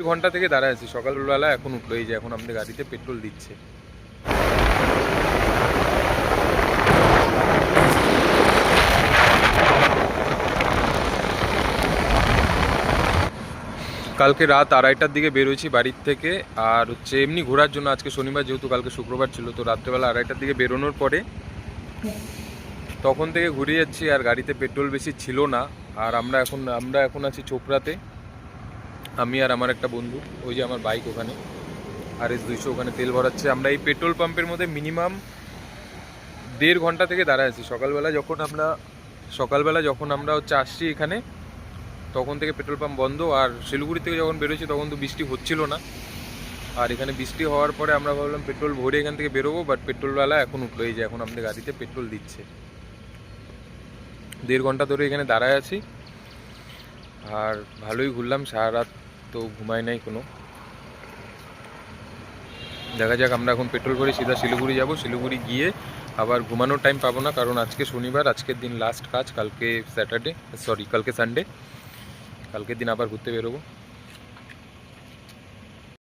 ঘন্টা থেকে দাঁড়ায় আছি, সকালবেলা এখন উঠলো, এই যে এখন আমাদের গাড়িতে পেট্রোল দিচ্ছে। কালকে রাত 2:30টার দিকে বেরোয়েছি বাড়ির থেকে, আর হচ্ছে এমনি ঘোরার জন্য। আজকে শনিবার, যেহেতু কালকে শুক্রবার ছিল, তো রাত্রেবেলা 2:30টার দিকে বেরোনোর পরে তখন থেকে ঘুরে যাচ্ছি, আর গাড়িতে পেট্রোল বেশি ছিল না। আর আমরা এখন আছি চোপড়াতে, আমি আর আমার একটা বন্ধু, ওই যে আমার বাইক ওখানে RS 200, ওখানে তেল ভরাচ্ছে। আমরা এই পেট্রোল পাম্পের মধ্যে মিনিমাম 1.5 ঘন্টা থেকে দাঁড়ায় আছি। সকালবেলা যখন আমরা হচ্ছে আসছি এখানে, তখন থেকে পেট্রোল পাম্প বন্ধ। আর শিলিগুড়ি থেকে যখন বেরোচ্ছি তখন তো বৃষ্টি হচ্ছিল না, আর এখানে বৃষ্টি হওয়ার পরে আমরা ভাবলাম পেট্রোল ভরে এখান থেকে বেরোবো, বাট পেট্রোলওয়ালা এখন উঠলো, এই যে এখন আমাদের গাড়িতে পেট্রোল দিচ্ছে। 1.5 ঘন্টা ধরে এখানে দাঁড়ায় আছি, আর ভালোই ঘুরলাম। সারা রাত তো ঘুমাই নাই কোনো। দেখা যাক, আমরা এখন পেট্রোল ভরে সিধা শিলিগুড়ি যাব। শিলিগুড়ি গিয়ে আবার ঘুমানোর টাইম পাবো না, কারণ আজকে শনিবার, আজকের দিন লাস্ট কাজ, কালকে সানডে। কালকের দিন আবার ঘুরতে বেরোবো।